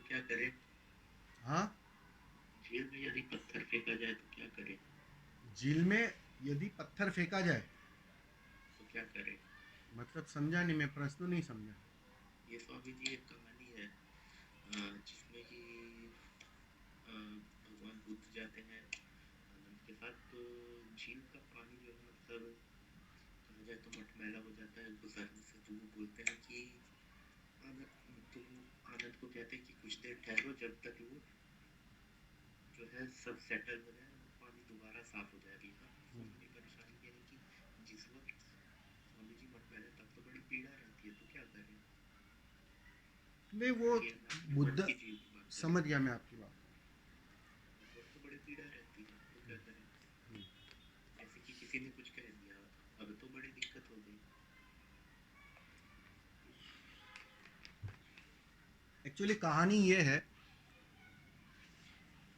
क्या करे? हाँ, झील में यदि पत्थर फेंका जाए तो क्या करे? झील में यदि पत्थर फेंका जाए, तो क्या करे? मतलब समझा नहीं, मैं प्रश्न नहीं समझा। ये स्वामी जी एक कहानी है, जिसमें कि भगवान बुद्ध जाते हैं आनंद के साथ, तो झील का पानी जो है मतलब कहा जाए तो मटमैला हो जाता है गुजरने से। तो वो बोलते हैं कि आनंद, तो वो आनंद को कहते हैं कि कुछ देर ठहरो जब तक वो जो है सब सेटल हो जाए, वो पानी दोबारा साफ हो जाए। यहाँ स्वामी परेशानी ये है कि जिस वक्त स्वामी जी मटमैले तब तो बड़ी पीड़ा रहती है, तो क्या करें? नहीं, वो ये मैं अपने मन बुद्ध, की झील की बात कर रहा समझ हूँ। गया मैं आपकी बात। उस वक्त तो बड़ी पीड़ा रहती है, तो क्या करें? जैसे कि किसी ने कुछ कह दिया, अब तो बड़ी दिक्कत हो गई। एक्चुअली कहानी ये है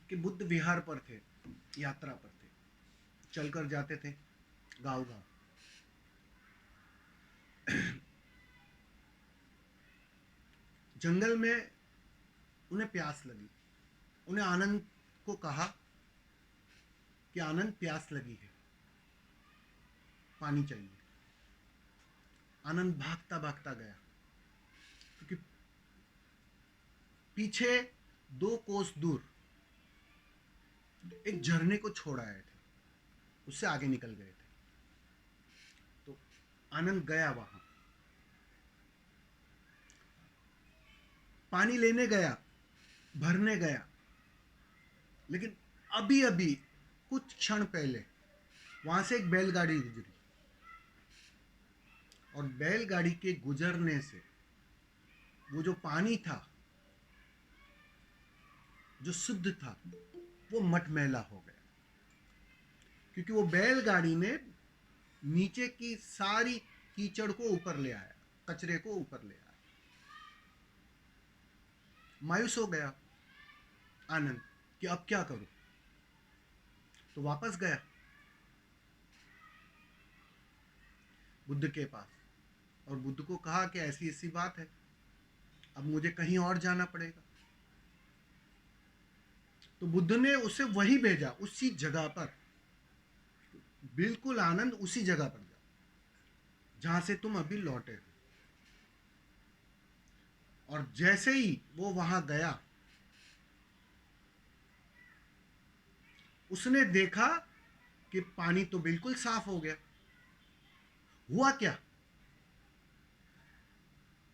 कि बुद्ध विहार पर थे, यात्रा पर थे, चलकर जाते थे गांव गांव। जंगल में उन्हें प्यास लगी। उन्हें आनंद को कहा कि आनंद, प्यास लगी है, पानी चाहिए। आनंद भागता भागता गया, क्योंकि पीछे 2 कोस दूर एक झरने को छोड़ आए थे, उससे आगे निकल गए थे। तो आनंद गया वहां, पानी लेने गया, भरने गया, लेकिन अभी अभी कुछ क्षण पहले वहां से एक बैलगाड़ी गुजरी, और बैलगाड़ी के गुजरने से वो जो पानी था, जो शुद्ध था, वो मटमैला हो गया, क्योंकि वो बैलगाड़ी ने नीचे की सारी कीचड़ को ऊपर ले आया, कचरे को ऊपर ले आया। मायूस हो गया आनंद कि अब क्या करूं, तो वापस गया बुद्ध के पास, और बुद्ध को कहा कि ऐसी ऐसी बात है, अब मुझे कहीं और जाना पड़ेगा। तो बुद्ध ने उसे वही भेजा, उसी जगह पर, बिल्कुल आनंद उसी जगह पर जा जहां से तुम अभी लौटे हो। और जैसे ही वो वहां गया, उसने देखा कि पानी तो बिल्कुल साफ हो गया। हुआ क्या,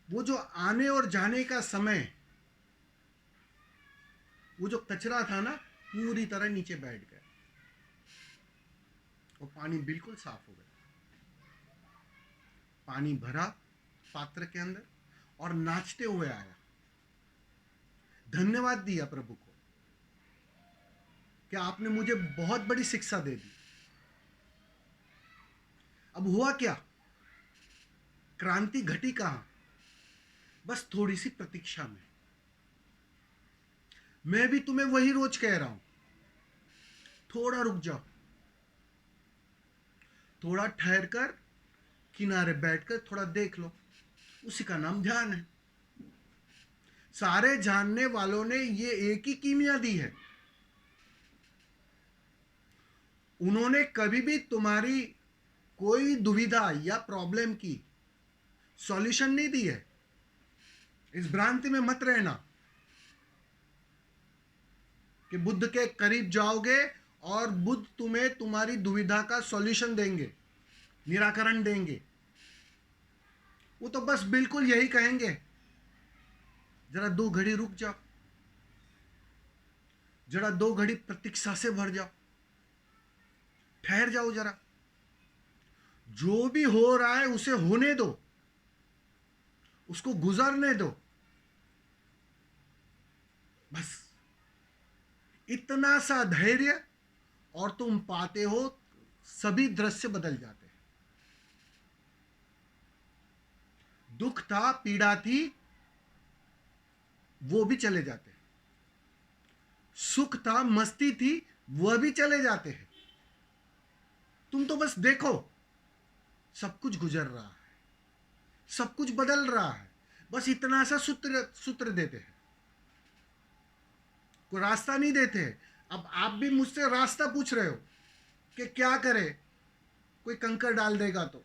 वो जो आने और जाने का समय, वो जो कचरा था ना, पूरी तरह नीचे बैठ गया, और पानी बिल्कुल साफ हो गया। पानी भरा पात्र के अंदर, और नाचते हुए आया, धन्यवाद दिया प्रभु को कि आपने मुझे बहुत बड़ी शिक्षा दे दी। अब हुआ क्या, क्रांति घटी कहां, बस थोड़ी सी प्रतीक्षा में। मैं भी तुम्हें वही रोज कह रहा हूं, थोड़ा रुक जाओ, थोड़ा ठहर कर किनारे बैठकर थोड़ा देख लो, उसी का नाम ध्यान है। सारे जानने वालों ने ये एक ही कीमिया दी है। उन्होंने कभी भी तुम्हारी कोई दुविधा या प्रॉब्लम की सॉल्यूशन नहीं दी है। इस भ्रांति में मत रहना कि बुद्ध के करीब जाओगे और बुद्ध तुम्हें तुम्हारी दुविधा का सॉल्यूशन देंगे, निराकरण देंगे। वो तो बस बिल्कुल यही कहेंगे, जरा 2 घड़ी रुक जाओ, जरा 2 घड़ी प्रतीक्षा से भर जाओ, ठहर जाओ जरा, जो भी हो रहा है उसे होने दो, उसको गुजरने दो, बस इतना सा धैर्य, और तुम पाते हो सभी दृश्य बदल जाते हैं। दुख था, पीड़ा थी, वो भी चले जाते हैं। सुख था, मस्ती थी, वह भी चले जाते हैं। तुम तो बस देखो, सब कुछ गुजर रहा है, सब कुछ बदल रहा है, बस इतना सा सूत्र सूत्र देते हैं। कोई रास्ता नहीं देते। अब आप भी मुझसे रास्ता पूछ रहे हो कि क्या करे, कोई कंकर डाल देगा तो।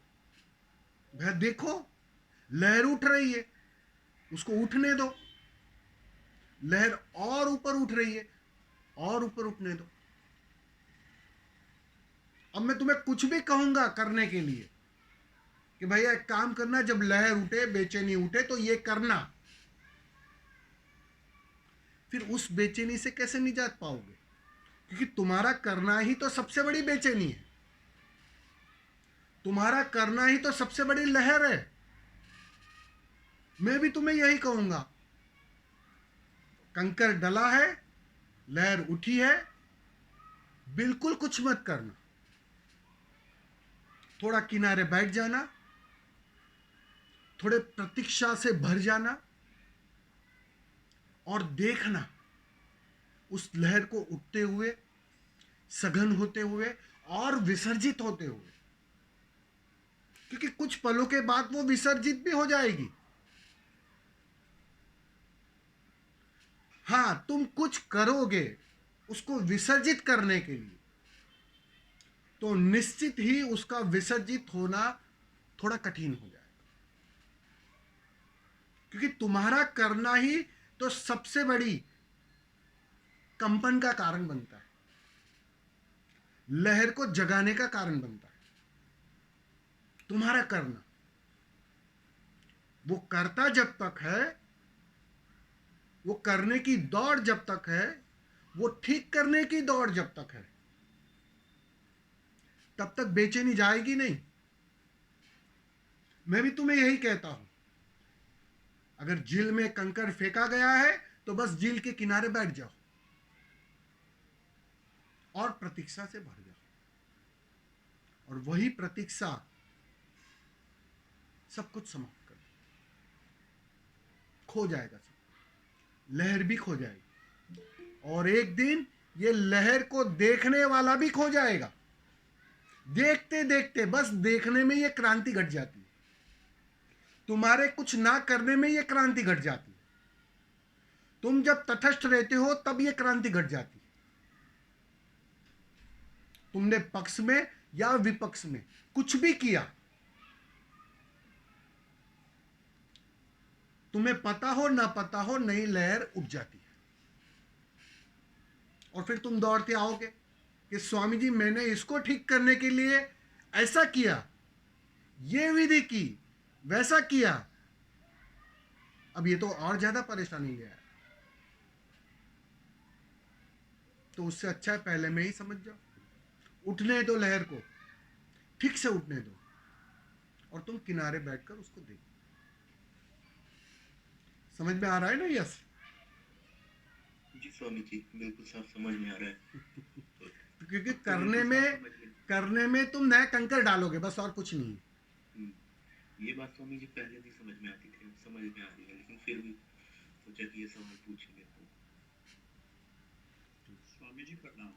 भाई देखो, लहर उठ रही है, उसको उठने दो। लहर और ऊपर उठ रही है, और ऊपर उठने दो। अब मैं तुम्हें कुछ भी कहूंगा करने के लिए कि भैया एक काम करना, जब लहर उठे, बेचैनी उठे, तो ये करना, फिर उस बेचैनी से कैसे निजात पाओगे? क्योंकि तुम्हारा करना ही तो सबसे बड़ी बेचैनी है, तुम्हारा करना ही तो सबसे बड़ी लहर है। मैं भी तुम्हें यही कहूंगा, कंकर डला है, लहर उठी है, बिल्कुल कुछ मत करना। थोड़ा किनारे बैठ जाना, थोड़े प्रतीक्षा से भर जाना और देखना उस लहर को उठते हुए, सघन होते हुए और विसर्जित होते हुए। क्योंकि कुछ पलों के बाद वो विसर्जित भी हो जाएगी। हां, तुम कुछ करोगे उसको विसर्जित करने के लिए, तो निश्चित ही उसका विसर्जित होना थोड़ा कठिन हो जाएगा। क्योंकि तुम्हारा करना ही तो सबसे बड़ी कंपन का कारण बनता है, लहर को जगाने का कारण बनता है तुम्हारा करना। वो करता जब तक है, वो करने की दौड़ जब तक है, वो ठीक करने की दौड़ जब तक है, तब तक बेचैनी जाएगी नहीं। मैं भी तुम्हें यही कहता हूं, अगर झील में कंकड़ फेंका गया है तो बस झील के किनारे बैठ जाओ और प्रतीक्षा से भर जाओ, और वही प्रतीक्षा सब कुछ समाप्त कर देगी। खो जाएगा सब, लहर भी खो जाएगी, और एक दिन ये लहर को देखने वाला भी खो जाएगा। देखते देखते बस देखने में ये क्रांति घट जाती है, तुम्हारे कुछ ना करने में ये क्रांति घट जाती है। तुम जब तटस्थ रहते हो तब ये क्रांति घट जाती है। तुमने पक्ष में या विपक्ष में कुछ भी किया, तुम्हें पता हो ना पता हो, नई लहर उठ जाती है। और फिर तुम दौड़ते आओगे कि स्वामी जी मैंने इसको ठीक करने के लिए ऐसा किया, ये विधि की, वैसा किया, अब ये तो और ज्यादा परेशानी ले आया। तो उससे अच्छा है पहले में ही समझ जाओ, उठने दो लहर को, ठीक से उठने दो, और तुम किनारे बैठकर उसको देखो। समझ में आ रहा है ना? यस जी स्वामी जी, बिल्कुल साफ समझ में आ रहा है। क्योंकि अब तो बिल्कुल साफ समझ में। करने में तुम नए कंकर डालोगे, बस और कुछ नहीं है। ये बात स्वामी जी पहले नहीं समझ में आती थी, अब समझ में आ रही है, लेकिन फिर भी सोचा कि ये सवाल पूछ ही लेता हूँ। स्वामी जी प्रणाम।